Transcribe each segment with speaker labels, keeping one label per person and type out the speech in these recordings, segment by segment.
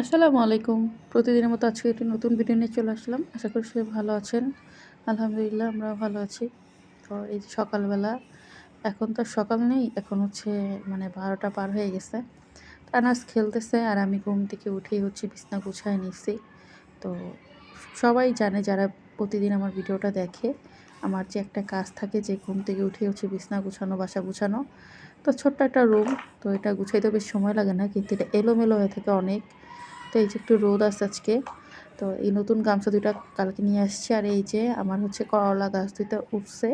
Speaker 1: আসসালামু আলাইকুম। প্রতিদিনের মতো আজকে একটি নতুন ভিডিও নিয়ে চলে আসলাম। আশা করি সবাই ভালো আছেন। আলহামদুলিল্লাহ আমরাও ভালো আছি। তো এই যে সকালবেলা, এখন তো আর সকাল নেই, এখন হচ্ছে মানে ১২টা পার হয়ে গেছে। আনাস খেলতেছে আর আমি ঘুম থেকে উঠেই হচ্ছে বিছানা গুছায় নিচ্ছি। তো সবাই জানে যারা প্রতিদিন আমার ভিডিওটা দেখে, আমার যে একটা কাজ থাকে যে ঘুম থেকে উঠেই হচ্ছে বিছানা গুছানো, বাসা গুছানো। তো ছোট্ট একটা রুম, তো এটা গুছাইতে বেশ সময় লাগে না, কিন্তু এটা এলোমেলো হয়ে থাকে অনেক। তো এই যে একটু রোদ আছে আজকে, তো এই নতুন গামছা ২টা কালকে নিয়ে আসছি। আর এই যে আমার হচ্ছে করলা গাছ ২টা উঠছে।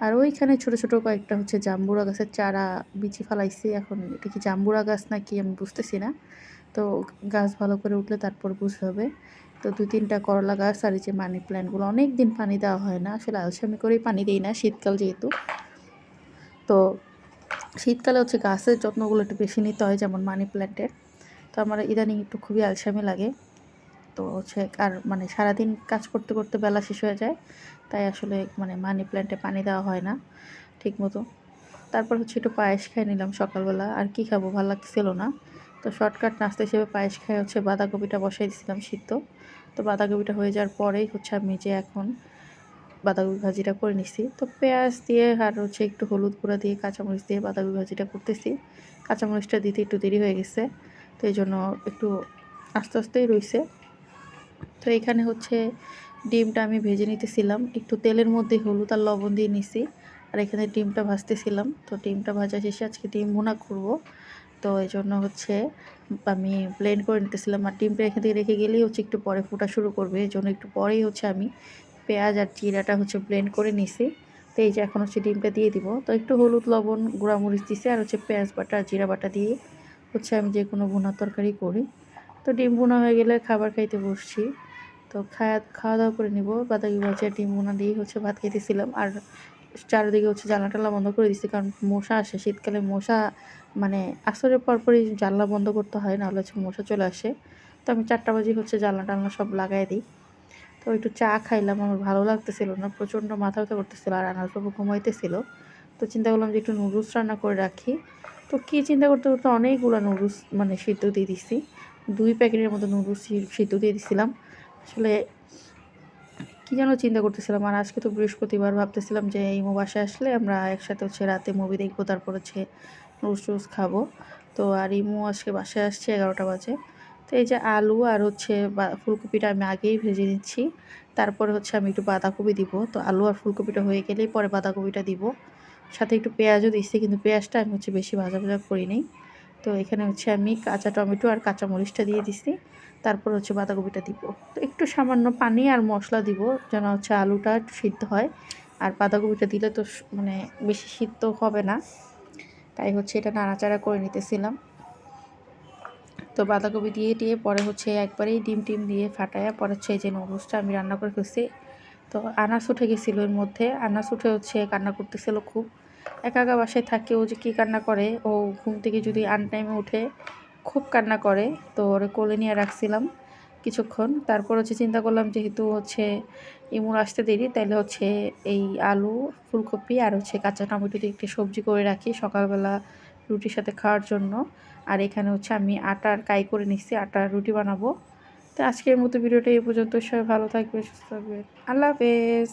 Speaker 1: আর ওইখানে ছোট, ছোট কয়েকটা হচ্ছে জাম্বুরা গাছের চারা বিচি ফালাইছি। এখন এটা কি জাম্বুরা গাছ নাকি আমি বুঝতেছি না। তো গাছ ভালো করে উঠলে তারপর বুঝতে হবে। তো ২-৩ টা করলা গাছ আর এই যে মানি প্ল্যান্টগুলো অনেকদিন পানি দেওয়া হয় না। আসলে আলসেমি করেই পানি দেই না, শীতকাল যেহেতু। তো শীতকালে হচ্ছে গাছের যত্নগুলো একটু বেশি নিতে হয়, যেমন মানি প্ল্যান্টের। তো আমার ইদানিং একটু খুবই আলসেমি লাগে। তো হচ্ছে আর মানে সারাদিন কাজ করতে, করতে বেলা শেষ হয়ে যায়। তাই আসলে মানে মানি প্ল্যান্টে পানি দেওয়া হয় না ঠিকমতো। তারপর হচ্ছে একটু পায়েস খেয়ে নিলাম সকালবেলা। আর কি খাবো, ভাল লাগতেছিল না। তো শর্টকাট নাস্তা হিসেবে পায়েস খেয়ে হচ্ছে বাঁধাকপিটা বসাই দিয়েছিলাম সিদ্ধ। তো বাঁধাকপিটা হয়ে যাওয়ার পরেই হচ্ছে আমি যে এখন বাঁধাকপি ভাজিটা করে নিছি। তো পেঁয়াজ দিয়ে আর হচ্ছে একটু হলুদ গুঁড়া দিয়ে কাঁচামরিচ দিয়ে বাঁধাকপি ভাজিটা করতেছি। কাঁচামরিচটা দিতে একটু দেরি হয়ে গেছে। তো এইজন্য একটু আস্তে, আস্তেই রইছে। তো এখানে হচ্ছে ডিমটা আমি ভেজে নিতেছিলাম। একটু তেলের মধ্যে হলুদ আর লবণ দিয়ে নিছি। আর এখানে ডিমটা ভাজতেছিলাম। তো ডিমটা ভাজা শেষে আজকে ডিম ভুনা করব। তো এজন্য হচ্ছে আমি ব্লেন্ড করে নিতেছিলাম। আর ডিমটা এখান থেকে রেখে গেলেই হচ্ছে একটু পরে ফোটা শুরু করবে। এজন্য একটু পরেই হচ্ছে আমি পেঁয়াজ আর জিরাটা হচ্ছে ব্লেন্ড করে নিছি। তো এই যে এখন হচ্ছে ডিমটা দিয়ে দিব। তো একটু হলুদ, লবণ, গুঁড়ামরিচ দিছি আর হচ্ছে পেঁয়াজ বাটা আর জিরা বাটা দিয়ে হচ্ছে আমি যেকোনো ভুনা তরকারি করি। তো ডিম ভুনা হয়ে গেলে খাবার খাইতে বসছি। তো খাওয়া-দাওয়া করে নিব। বাঁধাকপি ভাজি আর ডিম ভুনা দিয়েই হচ্ছে ভাত খাইতেছিলাম। আর চারিদিকে হচ্ছে জানালা-টালা বন্ধ করে দিছি, কারণ মশা আসে। শীতকালে মশা মানে আসরের পরপরই জানলা বন্ধ করতে হয়, নাহলে হচ্ছে মশা চলে আসে। তো আমি ৪টা বাজে হচ্ছে জানলা-টালনা সব লাগায় দিই। তো একটু চা খাইলাম, আমার ভালো লাগতেছিল না। প্রচণ্ড মাথা ব্যথা করতেছিল আর আনাস বাবু ঘুমাইতেছিল। তো চিন্তা করলাম যে একটু নুডলস রান্না করে রাখি। তো কী চিন্তা করতে, করতে অনেকগুলা নুডলস মানে সিদ্ধ দিয়ে দিছি। ২ প্যাকেটের মতো নুডলস সিদ্ধ দিয়ে দিছিলাম। আসলে কি যেন চিন্তা করতেছিলাম। আর আজকে তো বৃহস্পতিবার, ভাবতেছিলাম যে ইমু বাসায় আসলে আমরা একসাথে হচ্ছে রাতে মুভি দেখবো, তারপর হচ্ছে নুডলস খাবো। তো আর ইমু আজকে বাসায় আসছে 11টা বাজে। তো এই যে আলু আর হচ্ছে ফুলকপিটা আমি আগেই ভেজে নিচ্ছি। তারপরে হচ্ছে আমি একটু বাঁধাকপি দিব। তো আলু আর ফুলকপিটা হয়ে গেলেই পরে বাঁধাকপিটা দিব। সাথে একটু পেঁয়াজও দিচ্ছি, কিন্তু পেঁয়াজটা আমি হচ্ছে বেশি ভাজা করি নাই। তো এখানে হচ্ছে আমি কাঁচা টমেটো আর কাঁচা মরিচটা দিয়ে দিছি। তারপর হচ্ছে বাঁধাকপিটা দিব। তো একটু সামান্য পানি আর মশলা দিব, যেন হচ্ছে আলুটা একটু সিদ্ধ হয়। আর বাঁধাকপিটা দিলে তো মানে বেশি সিদ্ধ হবে না। তাই হচ্ছে এটা নাড়াচাড়া করে নিতেছিলাম। তো বাঁধাকপি দিয়ে পরে হচ্ছে একবারেই ডিম দিয়ে ফাটাইয়া পরে হচ্ছে এই যে নুডলসটা আমি রান্না করে ফেলছি। তো আনাস উঠে গেছিলো এর মধ্যে। আনাস উঠে হচ্ছে কান্না করতেছিল খুব। একা, একা বাসায় থাকে, ও যে কী কান্না করে! ও ঘুম থেকে যদি আনটাইমে উঠে খুব কান্না করে। তো ওরে কোলে নিয়ে রাখছিলাম কিছুক্ষণ। তারপর হচ্ছে চিন্তা করলাম যেহেতু হচ্ছে ইমুর আসতে দেরি, তাইলে হচ্ছে এই আলু, ফুলকপি আর হচ্ছে কাঁচা টমেটো দিয়ে একটি সবজি করে রাখি সকালবেলা রুটির সাথে খাওয়ার জন্য। আর এখানে হচ্ছে আমি আটার কাই করে নিচ্ছি, আটার রুটি বানাবো। তো আজকের মতো ভিডিওটা এই পর্যন্ত। সবাই ভালো থাকবে, সুস্থ থাকবে। আল্লাহ হাফেজ।